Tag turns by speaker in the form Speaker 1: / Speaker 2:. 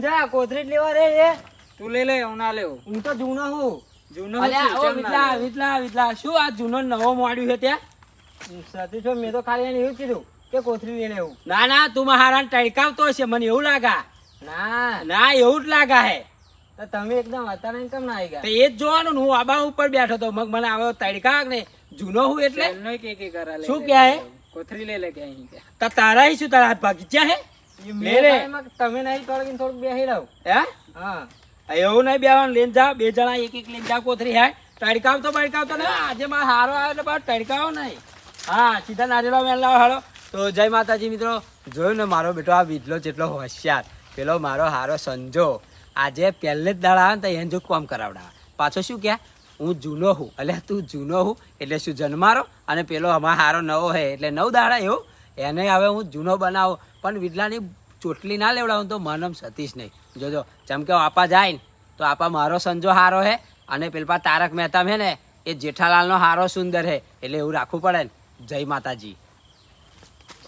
Speaker 1: જા કોથરી લેવા રે એ
Speaker 2: તું લઈ લે હું ના લેવું.
Speaker 1: હું તો જૂનો હું.
Speaker 2: જૂનો
Speaker 3: અલ્યા ઓ વિટલા શું આ જૂનો નવો મોડ્યું છે ત્યાં?
Speaker 1: સતી છો મેં તો ખાલી એને એવું કીધું કે કોથરી લઈ લેવું.
Speaker 3: ના તું મારા ટડકાવતો હશે મને એવું લાગા.
Speaker 1: ના
Speaker 3: એવું જ લાગા હે.
Speaker 1: તો તમે એકદમ હતા ને કેમ ના આવી ગયા?
Speaker 3: તો એ જ જોવાનું ને હું આબા ઉપર બેઠો તો મને આવ્યો તડકા ને જૂનો હું એટલે
Speaker 2: એનો કે કરા લે.
Speaker 3: શું કહે?
Speaker 2: કોથરી લઈ લે કે અહીં કે.
Speaker 3: તો તારા શું તારા હાથ ભાગીચ્યા હે? લે રે.
Speaker 1: તમે નહીં કરો કે થોડુંક બેસી રહો.
Speaker 3: હે
Speaker 1: હા
Speaker 3: એવું નહીં બેવાનું લઈને જા બે જણા એક લઈને જા કોથરી હે તડકાવતો ને આજે મારો હારો આવ્યો એટલે બાર તડકાવો નહીં. હા સીધા નારેલા મેં લાવો હાલો. તો જય માતાજી મિત્રો, જોયું ને મારો બેટો આ વિધલો જેટલો હોશિયાર, પેલો મારો હારો સંજો આજે પહેલે જ દાડા આવે ને તો એને જો કામ કરાવડાવે. પાછો શું કહે હું જૂનો હું, એટલે તું જૂનો હું એટલે શું જન્મારો, અને પેલો અમારો હારો નવો હે એટલે 9 દાડા એવું એને હવે હું જૂનો બનાવું. પણ વિડલાની ચોટલી ના લેવડાવું તો મનમ સતીશ નહીં. જોજો જેમ કે આપા જાય ને તો આપા મારો સંજો હારો હે અને પેલા તારક મહેતા હે ને એ જેઠાલાલનો હારો સુંદર હે, એટલે એવું રાખવું પડે ને. જય માતાજી.